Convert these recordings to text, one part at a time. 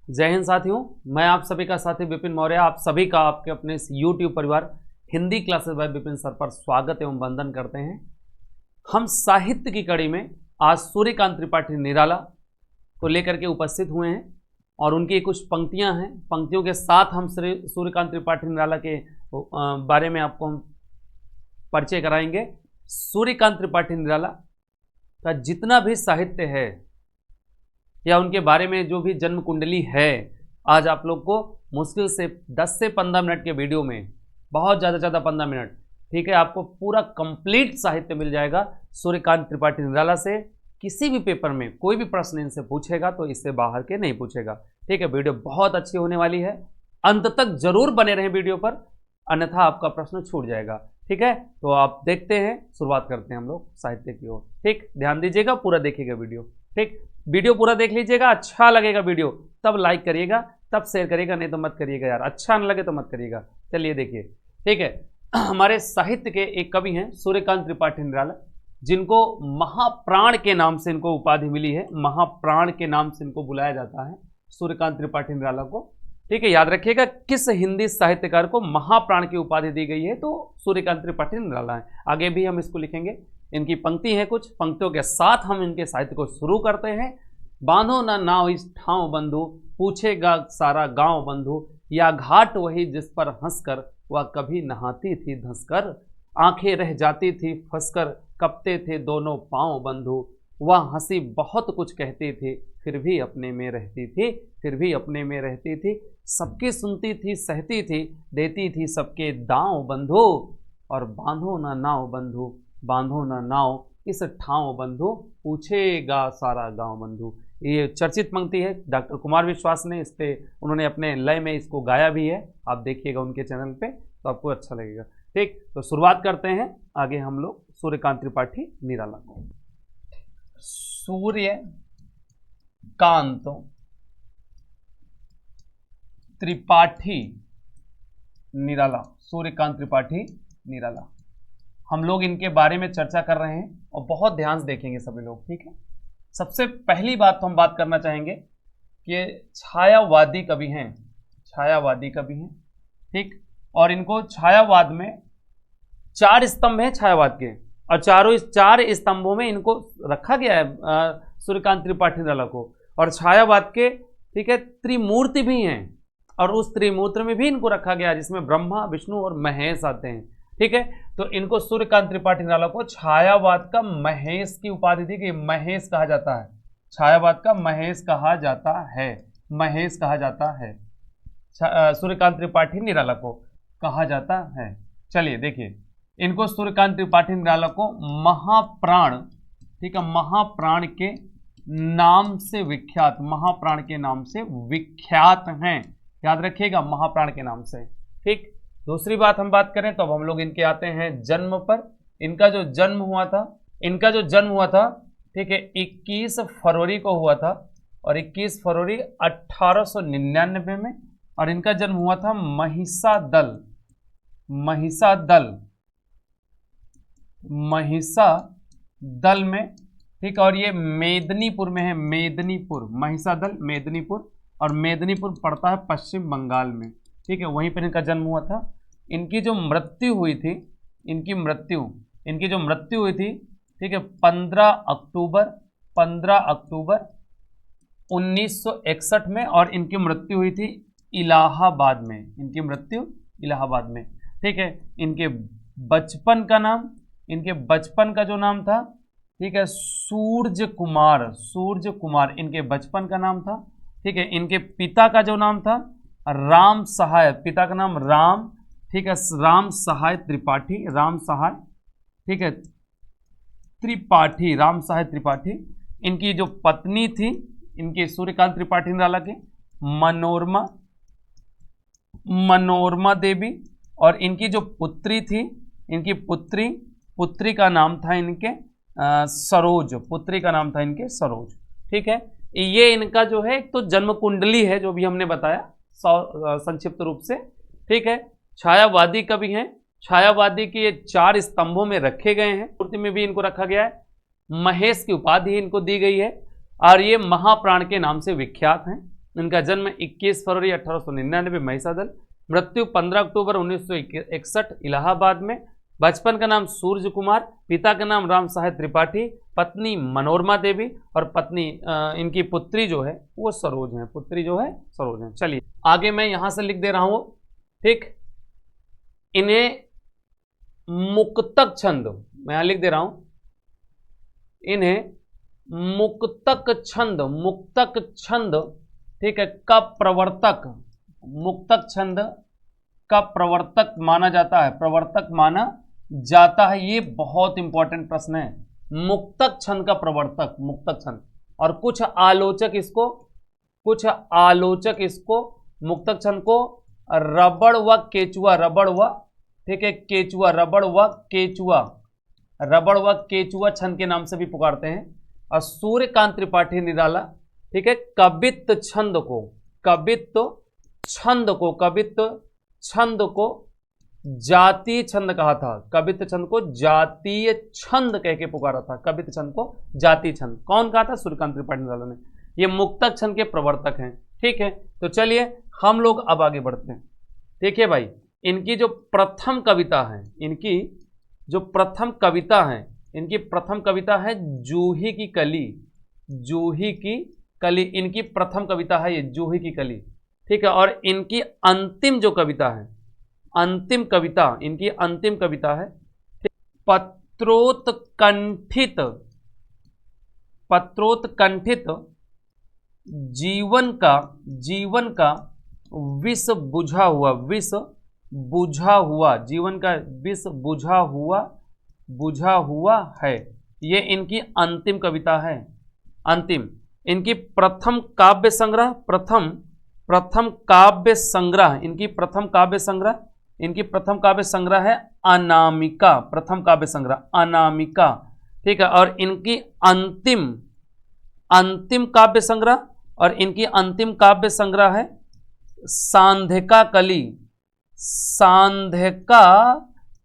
जय हिंद साथियों, मैं आप सभी का साथी विपिन मौर्य, आप सभी का आपके अपने YouTube परिवार Hindi classes bye Vipin sir पर स्वागत एवं वंदन करते हैं। हम साहित्य की कड़ी में आज सूर्यकांत त्रिपाठी निराला को लेकर के उपस्थित हुए हैं और उनकी कुछ पंक्तियां हैं। पंक्तियों के साथ हम सूर्यकांत त्रिपाठी निराला के बारे में आपको हम परिचय कराएंगे। सूर्यकांत त्रिपाठी निराला का जितना भी साहित्य है या उनके बारे में जो भी जन्म कुंडली है, आज आप लोग को मुश्किल से 10 से 15 मिनट के वीडियो में, बहुत ज़्यादा 15 मिनट, ठीक है, आपको पूरा कंप्लीट साहित्य मिल जाएगा सूर्यकांत त्रिपाठी निराला से। किसी भी पेपर में कोई भी प्रश्न इनसे पूछेगा तो इससे बाहर के नहीं पूछेगा, ठीक है। वीडियो बहुत अच्छी होने वाली है, अंत तक जरूर बने रहें वीडियो पर, अन्यथा आपका प्रश्न छूट जाएगा, ठीक है। तो आप देखते हैं, शुरुआत करते हैं हम लोग साहित्य की ओर, ठीक। ध्यान दीजिएगा, पूरा देखिएगा वीडियो, ठीक। वीडियो पूरा देख लीजिएगा, अच्छा लगेगा वीडियो तब लाइक करिएगा, तब शेयर करिएगा, नहीं तो मत करिएगा यार, अच्छा न लगे तो मत करिएगा। चलिए देखिए, ठीक है। हमारे साहित्य के एक कवि हैं सूर्यकांत त्रिपाठी निराला, जिनको महाप्राण के नाम से इनको उपाधि मिली है। महाप्राण के नाम से इनको बुलाया जाता है सूर्यकांत त्रिपाठी निराला को, ठीक है। याद रखिएगा किस हिंदी साहित्यकार को महाप्राण की उपाधि दी गई है, तो सूर्यकांत त्रिपाठी निराला है। आगे भी हम इसको लिखेंगे। इनकी पंक्ति है, कुछ पंक्तियों के साथ हम इनके साहित्य को शुरू करते हैं। बांधो ना नाव इस ठाव बंधु, पूछेगा सारा गांव बंधु, या घाट वही जिस पर हंसकर वह कभी नहाती थी धंसकर, आंखें रह जाती थी फंसकर कपते थे दोनों पांव बंधु, वह हंसी बहुत कुछ कहती थी फिर भी अपने में रहती थी, फिर भी अपने में रहती थी, सबकी सुनती थी सहती थी, देती थी सबके दांव बंधु, और बांधो ना नाव बंधु, बांधो ना नाव इस ठाव बंधु, पूछेगा सारा गांव बंधु। ये चर्चित पंक्ति है, डॉक्टर कुमार विश्वास ने इस पे, उन्होंने अपने लय में इसको गाया भी है, आप देखिएगा उनके चैनल पे तो आपको अच्छा लगेगा, ठीक। तो शुरुआत करते हैं आगे हम लोग सूर्यकांत त्रिपाठी निराला को। सूर्यकांत त्रिपाठी निराला, सूर्यकांत त्रिपाठी निराला, हम लोग इनके बारे में चर्चा कर रहे हैं और बहुत ध्यान से देखेंगे सभी लोग, ठीक है। सबसे पहली बात तो हम बात करना चाहेंगे कि छायावादी कवि हैं, छायावादी कवि हैं, ठीक। और इनको छायावाद में 4 स्तंभ हैं छायावाद के, और चारों 4 स्तंभों में इनको रखा गया है सूर्यकांत त्रिपाठी निराला को। और छायावाद के, ठीक है, त्रिमूर्ति भी हैं, और उस त्रिमूर्ति में भी इनको रखा गया है जिसमें ब्रह्मा विष्णु और महेश आते हैं, ठीक है। तो इनको सूर्यकांत त्रिपाठी निराला को छायावाद का महेश की उपाधि दी गई, महेश कहा जाता है, छायावाद का महेश कहा जाता है, महेश कहा जाता है, सूर्यकांत त्रिपाठी निराला को कहा जाता है। चलिए देखिए, इनको सूर्यकांत त्रिपाठी निराला को महाप्राण, ठीक है, महाप्राण के नाम से विख्यात, महाप्राण के नाम से विख्यात हैं, याद रखिएगा, महाप्राण के नाम से, ठीक। दूसरी बात हम बात करें तो अब हम लोग इनके आते हैं जन्म पर। इनका जो जन्म हुआ था, इनका जो जन्म हुआ था, ठीक है, 21 फरवरी को हुआ था, और 21 फरवरी 1899 में, और इनका जन्म हुआ था महिषादल, महिषादल, महिषादल में, ठीक। और ये मेदिनीपुर में है, मेदिनीपुर, महिषादल मेदिनीपुर, और मेदिनीपुर पड़ता है पश्चिम बंगाल में, ठीक है, वहीं पर इनका जन्म हुआ था। इनकी जो मृत्यु हुई थी, इनकी जो मृत्यु हुई थी, ठीक है, 15 अक्टूबर 1961 में, और इनकी मृत्यु हुई थी इलाहाबाद में, इनकी मृत्यु इलाहाबाद में, ठीक है। इनके बचपन का नाम, इनके बचपन का जो नाम था, ठीक है, सूर्य कुमार, सूर्य कुमार इनके बचपन का नाम था, ठीक है। इनके पिता का जो नाम था राम सहाय, पिता का नाम राम, ठीक है, राम सहाय त्रिपाठी, राम सहाय, ठीक है, त्रिपाठी, राम सहाय त्रिपाठी। इनकी जो पत्नी थी, इनकी सूर्यकांत त्रिपाठी निराला की, मनोरमा, मनोरमा देवी, और इनकी जो पुत्री थी, इनकी पुत्री का नाम था इनके सरोज, पुत्री का नाम था इनके सरोज, ठीक है। ये इनका जो है एक तो जन्म कुंडली है जो भी हमने बताया संक्षिप्त रूप से, ठीक है। छायावादी कवि हैं, छायावादी के 4 स्तंभों में रखे गए हैं, मूर्ति में भी इनको रखा गया है, महेश की उपाधि इनको दी गई है, और ये महाप्राण के नाम से विख्यात हैं, इनका जन्म 21 फरवरी 1899 महिषादल, मृत्यु 15 अक्टूबर 1961 इलाहाबाद में। बचपन का नाम सूर्य कुमार, पिता का नाम राम साहेब त्रिपाठी, पत्नी मनोरमा देवी और पत्नी इनकी पुत्री जो है वो सरोज है, पुत्री जो है सरोज है। चलिए आगे मैं यहां से लिख दे रहा हूं, ठीक। इन्हें मुक्तक छंद, मैं यहां लिख दे रहा हूं, इन्हें मुक्तक छंद, ठीक है, का प्रवर्तक, मुक्तक छंद का प्रवर्तक माना जाता है, प्रवर्तक माना जाता है। ये बहुत इंपॉर्टेंट प्रश्न है, मुक्तक छंद का प्रवर्तक, मुक्तक छंद। और कुछ आलोचक इसको मुक्तक छंद को रबड़ व केचुआ, ठीक है, केचुआ, रबड़ व केचुआ छंद के नाम से भी पुकारते हैं। और सूर्यकांत त्रिपाठी निराला, ठीक है, कवित्व छंद को जातीय छंद कहा था, कवित्व छंद को जातीय छंद कह के पुकारा था, कवित्व छंद को जातीय छंद कौन कहा था? सूर्यकांत त्रिपाठी निराला ने। ये मुक्तक छंद के प्रवर्तक हैं, ठीक है। तो चलिए हम लोग अब आगे बढ़ते हैं। देखिए भाई, इनकी जो प्रथम कविता है, इनकी प्रथम कविता है जूही की कली, इनकी प्रथम कविता है ये जूही की कली, ठीक है। और इनकी अंतिम जो कविता है, इनकी अंतिम कविता है पत्रोत्कंठित जीवन का विष बुझा हुआ है। ये इनकी अंतिम कविता है। अंतिम इनकी प्रथम काव्य संग्रह है अनामिका, अनामिका, ठीक है। और इनकी अंतिम काव्य संग्रह है सांध्यका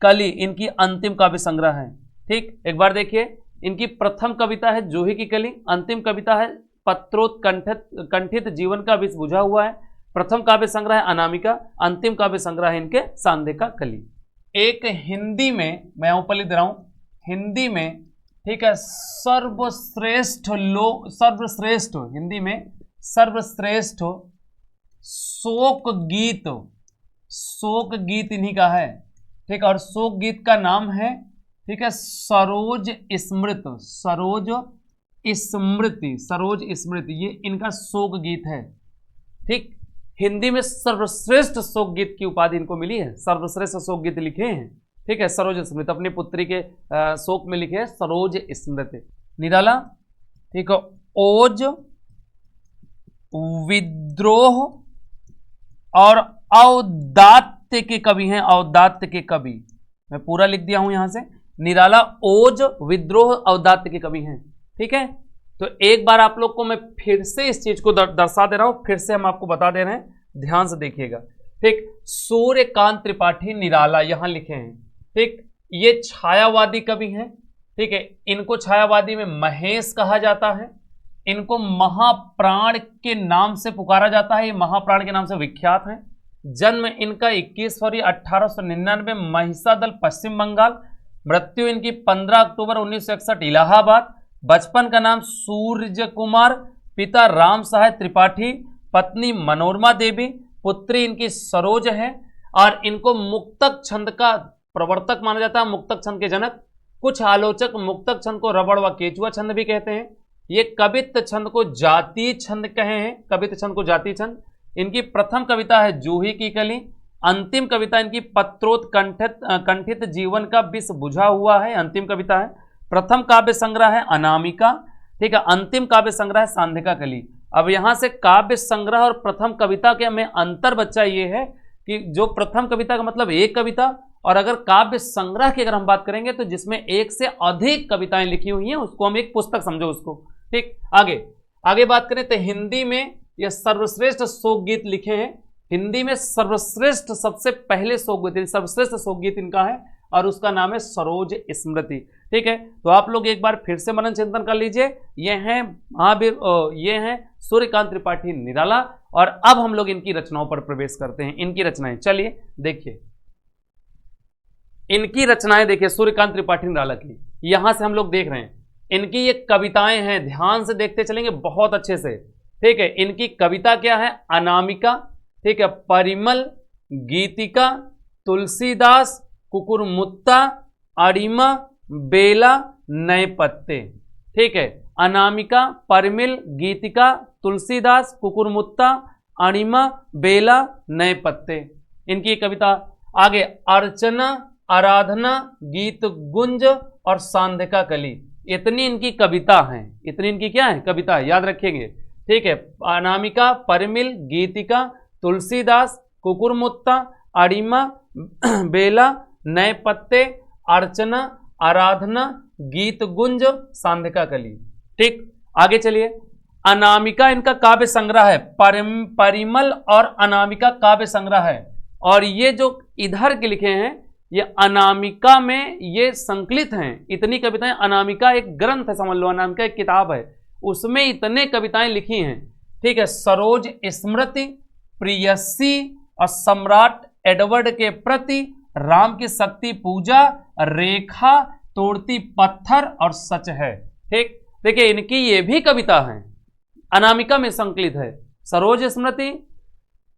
कली, इनकी अंतिम काव्य संग्रह है, ठीक। एक बार देखिए, इनकी प्रथम कविता है जूही की कली, अंतिम कविता है पत्रोत्कंठित जीवन का विष बुझा हुआ है, प्रथम काव्य संग्रह है अनामिका, अंतिम काव्य संग्रह है इनके सांध्यका कली। एक हिंदी में, मैं ऊपर लिख दे रहा हूं, हिंदी में, ठीक है, सर्वश्रेष्ठ हिंदी में सर्वश्रेष्ठ शोक गीत इन्हीं का है, ठीक। और शोक गीत का नाम है, ठीक है, सरोज स्मृति, ये इनका शोक गीत है, ठीक। हिंदी में सर्वश्रेष्ठ शोक गीत की उपाधि इनको मिली है, सर्वश्रेष्ठ शोक गीत लिखे हैं, ठीक है, सरोज स्मृति, अपनी पुत्री के शोक में लिखे हैं सरोज स्मृति। निराला, ठीक है, ओज, विद्रोह और औदात्य के कवि हैं, औदात्य के कवि, मैं पूरा लिख दिया हूं यहां से। निराला ओज, विद्रोह, औदात्य के कवि हैं, ठीक है। तो एक बार आप लोग को मैं फिर से इस चीज को दर्शा दे रहा हूं, फिर से हम आपको बता दे रहे हैं, ध्यान से देखिएगा, ठीक। सूर्यकांत त्रिपाठी निराला यहां लिखे हैं, ठीक। ये छायावादी कवि हैं, ठीक है। इनको छायावादी में महेश कहा जाता है, इनको महाप्राण के नाम से पुकारा जाता है, ये महाप्राण के नाम से विख्यात हैं। जन्म इनका 21 फरवरी 1899 महिषादल पश्चिम बंगाल, मृत्यु इनकी 15 अक्टूबर 1961 इलाहाबाद। बचपन का नाम सूर्य कुमार, पिता राम साहेब त्रिपाठी, पत्नी मनोरमा देवी, पुत्री इनकी सरोज है। और इनको मुक्तक छंद का प्रवर्तक माना जाता है, मुक्तक छंद के जनक। कुछ आलोचक मुक्तक छंद को रबड़ व केचुआ छंद भी कहते हैं। ये कवित्व छंद को जातीय छंद कहे हैं, कवित्व छंद को जातीय छंद। इनकी प्रथम कविता है जूही की कली, अंतिम कविता इनकी पत्रोत्कंठित जीवन का विष बुझा हुआ है, अंतिम कविता है। प्रथम काव्य संग्रह है अनामिका, ठीक है, अंतिम काव्य संग्रह है सांध्यका कली। अब यहां से काव्य संग्रह और प्रथम कविता के में अंतर बच्चा ये है कि जो प्रथम कविता का मतलब एक कविता, और अगर काव्य संग्रह की अगर हम बात करेंगे तो जिसमें एक से अधिक कविताएं लिखी हुई हैं, उसको हम एक पुस्तक समझो उसको, ठीक। आगे बात करें तो हिंदी में ये सर्वश्रेष्ठ शोक गीत लिखे हैं। हिंदी में सर्वश्रेष्ठ सबसे पहले शोक गीत, सर्वश्रेष्ठ शोक गीत इनका है और उसका नाम है सरोज स्मृति। ठीक है, तो आप लोग एक बार फिर से मनन चिंतन कर लीजिए। ये हैं महावीर, ये हैं सूर्यकांत त्रिपाठी निराला। और अब हम लोग इनकी रचनाओं पर प्रवेश करते हैं। इनकी रचनाएं चलिए देखिए, इनकी रचनाएं देखिए सूर्यकांत त्रिपाठी निराला की, यहां से हम लोग देख रहे हैं इनकी ये कविताएं हैं, ध्यान से देखते चलेंगे बहुत अच्छे से। ठीक है, इनकी कविता क्या है? अनामिका, ठीक है, परिमल, गीतिका, तुलसीदास, कुकुरमुत्ता, अरिमा, बेला, नए पत्ते। ठीक है, अनामिका, परिमल, गीतिका, तुलसीदास, कुकुरमुत्ता, अरिमा, बेला, नए पत्ते, इनकी कविता। आगे अर्चना, आराधना, गीत गुंज और सांधिका कली, इतनी इनकी कविता हैं। इतनी इनकी क्या है? कविता, याद रखेंगे। ठीक है, अनामिका, परिमल, गीतिका, तुलसीदास, कुकुरमुत्ता, अरिमा, बेला, नए पत्ते, अर्चना, आराधना, गीत गुंज, सांधिका कली। ठीक, आगे चलिए। अनामिका इनका काव्य संग्रह है, परिमल और अनामिका काव्य संग्रह है। और ये जो इधर के लिखे हैं ये अनामिका में ये संकलित हैं। इतनी कविताएं, अनामिका एक ग्रंथ है, समझ लो, अनामिका एक किताब है, उसमें इतने कविताएं लिखी हैं। ठीक है, सरोज स्मृति, प्रियसी और सम्राट एडवर्ड के प्रति, राम की शक्ति पूजा, रेखा, तोड़ती पत्थर और सच है। ठीक, देखिए इनकी ये भी कविता है, अनामिका में संकलित है। सरोज स्मृति,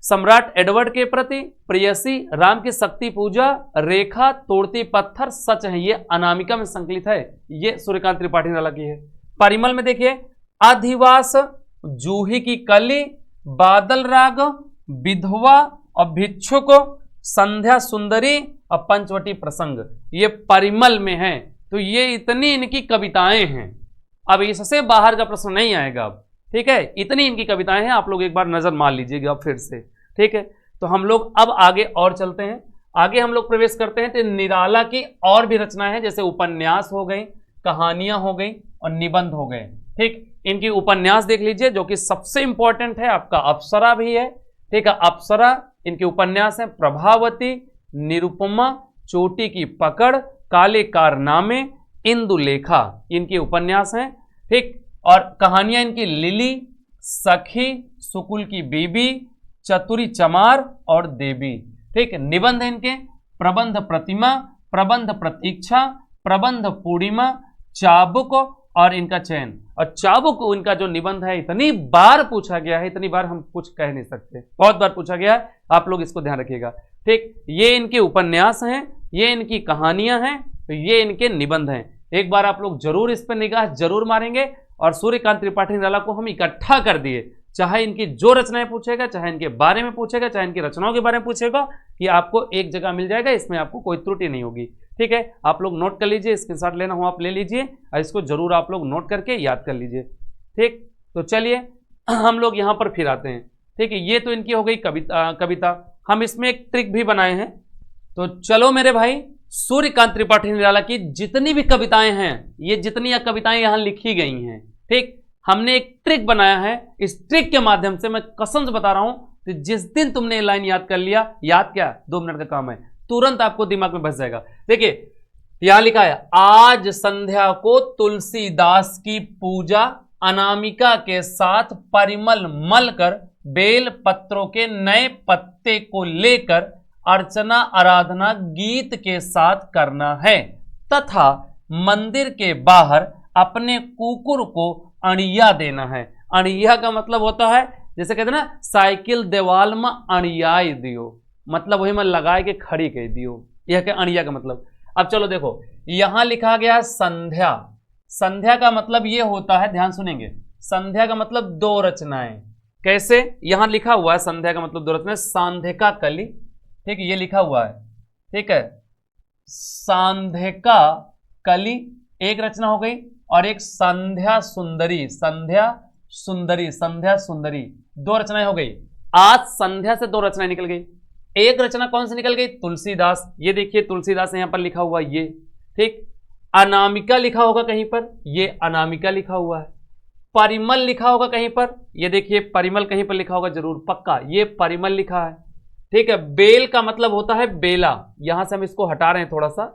सम्राट एडवर्ड के प्रति, प्रियसी, राम की शक्ति पूजा, रेखा, तोड़ती पत्थर, सच है, ये अनामिका में संकलित है। ये सूर्यकांत त्रिपाठी निराला की है। परिमल में देखिए अधिवास, जूही की कली, बादल राग, विधवा और भिक्षुक, संध्या सुंदरी और पंचवटी प्रसंग, ये परिमल में है। तो ये इतनी इनकी कविताएं हैं। अब इससे बाहर का प्रश्न नहीं आएगा अब। ठीक है, इतनी इनकी कविताएं हैं, आप लोग एक बार नजर मार लीजिएगा फिर से। ठीक है, तो हम लोग अब आगे और चलते हैं। आगे हम लोग प्रवेश करते हैं तो निराला की और भी रचनाएं हैं, जैसे उपन्यास हो गई, कहानियां हो गई और निबंध हो गए। ठीक, इनकी उपन्यास देख लीजिए जो कि सबसे इंपॉर्टेंट है, आपका अप्सरा भी है। ठीक है, अप्सरा इनके उपन्यास हैं, प्रभावती, निरुपमा, चोटी की पकड़, काले कारनामे, इंदुलेखा, इनके उपन्यास हैं। ठीक, और कहानियां इनकी लिली, सखी, सुकुल की बीबी, चतुरी चमार और देवी। ठीक, निबंध इनके प्रबंध प्रतिमा, प्रबंध प्रतीक्षा, प्रबंध पूर्णिमा, चाबुक और इनका चयन। और चाबुक इनका जो निबंध है इतनी बार पूछा गया है, इतनी बार हम कुछ कह नहीं सकते, बहुत बार पूछा गया है, आप लोग इसको ध्यान रखिएगा। ठीक, ये इनके उपन्यास हैं, ये इनकी कहानियां हैं, तो ये इनके निबंध हैं। एक बार आप लोग जरूर इस पर निगाह जरूर मारेंगे। और सूर्यकांत त्रिपाठी निराला को हम इकट्ठा कर दिए, चाहे इनकी जो रचनाएं पूछेगा, चाहे इनके बारे में पूछेगा, चाहे इनकी रचनाओं के बारे में पूछेगा, कि आपको एक जगह मिल जाएगा, इसमें आपको कोई त्रुटि नहीं होगी। ठीक है, आप लोग नोट कर लीजिए, स्क्रीनशॉट लेना हो आप ले लीजिए और इसको जरूर आप लोग नोट करके याद कर लीजिए। ठीक, तो चलिए हम लोग यहाँ पर फिर आते हैं। ठीक है, ये तो इनकी हो गई कविता। हम इसमें एक ट्रिक भी बनाए हैं, तो चलो मेरे भाई, सूर्यकांत त्रिपाठी निराला की जितनी भी कविताएं हैं, ये जितनी कविताएं यहाँ लिखी गई हैं, ठीक, हमने एक ट्रिक बनाया है। इस ट्रिक के माध्यम से मैं कसम से बता रहा हूं, तो जिस दिन तुमने ये लाइन याद कर लिया, याद क्या, 2 मिनट का काम है, तुरंत आपको दिमाग में बस जाएगा। देखिए यहां लिखा है, आज संध्या को तुलसीदास की पूजा, अनामिका के साथ परिमल मलकर, बेल पत्रों के नए पत्ते को लेकर अर्चना आराधना गीत के साथ करना है, तथा मंदिर के बाहर अपने कुकुर को अणिया देना है। अणिया का मतलब होता है, जैसे कहते हैं ना, साइकिल दीवाल में अणियाई दियो, मतलब वही में लगाए के खड़ी कह दियो, यह क्या अणिया का मतलब। अब चलो देखो, यहां लिखा गया है संध्या। संध्या का मतलब यह होता है, ध्यान सुनेंगे, संध्या का मतलब 2 रचनाएं। कैसे? यहां लिखा हुआ है संध्या का मतलब 2 रचनाएं, सांधिका कली। ठीक, ये लिखा हुआ है, ठीक है, सांधिका कली एक रचना हो गई, और एक संध्या सुंदरी, संध्या सुंदरी, संध्या सुंदरी, 2 रचनाएं हो गई। आज संध्या से 2 रचनाएं निकल गई। एक रचना कौन सी निकल गई? तुलसीदास, ये देखिए तुलसीदास यहां पर लिखा हुआ ये, ठीक। अनामिका लिखा होगा कहीं पर, ये अनामिका लिखा हुआ है। परिमल लिखा होगा कहीं पर, ये देखिए परिमल कहीं पर लिखा होगा जरूर, पक्का, ये परिमल लिखा है। ठीक है। बेल का मतलब होता है बेला, यहां से हम इसको हटा रहे हैं थोड़ा सा,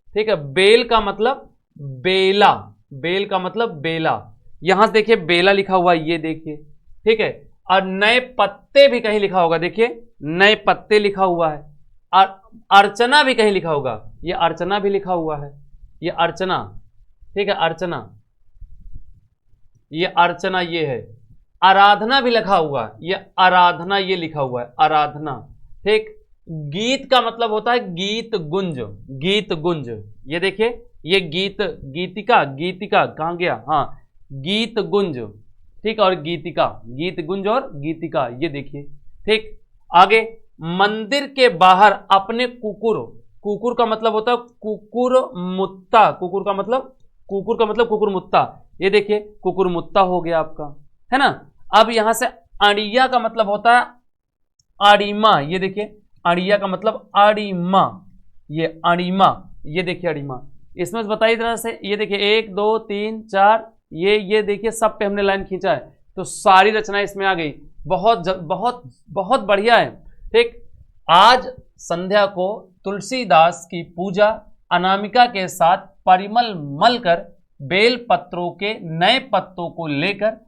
ठीक है। बेल का मतलब बेला, बेल का मतलब बेला, यहां से देखिए बेला लिखा हुआ है, ये देखिए, ठीक है। और नए पत्ते भी कहीं लिखा होगा, देखिए नए पत्ते लिखा हुआ है। और अर्चना भी कहीं लिखा होगा, ये अर्चना भी लिखा हुआ है, ये अर्चना, ठीक है, अर्चना, ये अर्चना, ये है। आराधना भी लिखा हुआ है, ये आराधना, ये लिखा हुआ है आराधना, ठीक। गीत का मतलब होता है गीत गुंज, गीत गुंज, ये देखिए, ये गीत, गीतिका, गीतिका कहां गया, हाँ, गीत गुंज, ठीक। और गीतिका, गीत गुंज और गीतिका, ये देखिए, ठीक। आगे, मंदिर के बाहर अपने कुकुर, कुकुर का मतलब होता है कुकुर मुत्ता, कुकुर का मतलब, कुकुर का मतलब कुकुर मुत्ता, ये देखिए कुकुर मुत्ता हो गया आपका, है ना। अब यहां से अड़िया का मतलब होता है अड़िमा, ये देखिए अड़िया का मतलब अड़िमा, ये अड़िमा, ये देखिए अड़िमा। इसमें बताइए तरह से, ये देखिए 1 2 3 4, ये देखिए सब पे हमने लाइन खींचा है, तो सारी रचनाएं इसमें आ गई। बहुत बहुत बहुत बढ़िया है, ठीक। आज संध्या को तुलसीदास की पूजा अनामिका के साथ परिमल मलकर बेल पत्रों के नए पत्तों को लेकर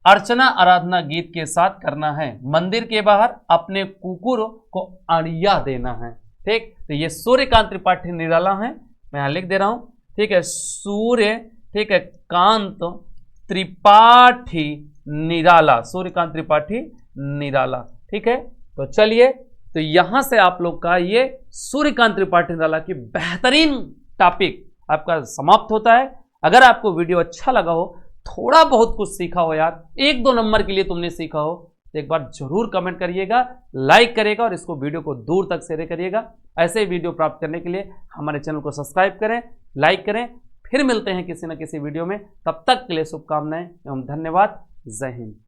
अर्चना आराधना गीत के साथ करना है। मंदिर के बाहर अपने कुकुर को अड़िया देना है, ठीक। तो ये सूर्यकांत त्रिपाठी निराला है, मैं यहां लिख दे रहा हूं, ठीक है, सूर्य, ठीक है, कांत त्रिपाठी निराला, सूर्यकांत त्रिपाठी निराला, ठीक है। तो चलिए, तो यहां से आप लोग का ये सूर्यकांत त्रिपाठी निराला की बेहतरीन टॉपिक आपका समाप्त होता है। अगर आपको वीडियो अच्छा लगा हो, थोड़ा बहुत कुछ सीखा हो यार, 1-2 नंबर के लिए तुमने सीखा हो, तो एक बार जरूर कमेंट करिएगा, लाइक करेगा और इसको वीडियो को दूर तक शेयर करिएगा। ऐसे ही वीडियो प्राप्त करने के लिए हमारे चैनल को सब्सक्राइब करें, लाइक करें। फिर मिलते हैं किसी न किसी वीडियो में, तब तक के लिए शुभकामनाएं एवं धन्यवाद। जय हिंद।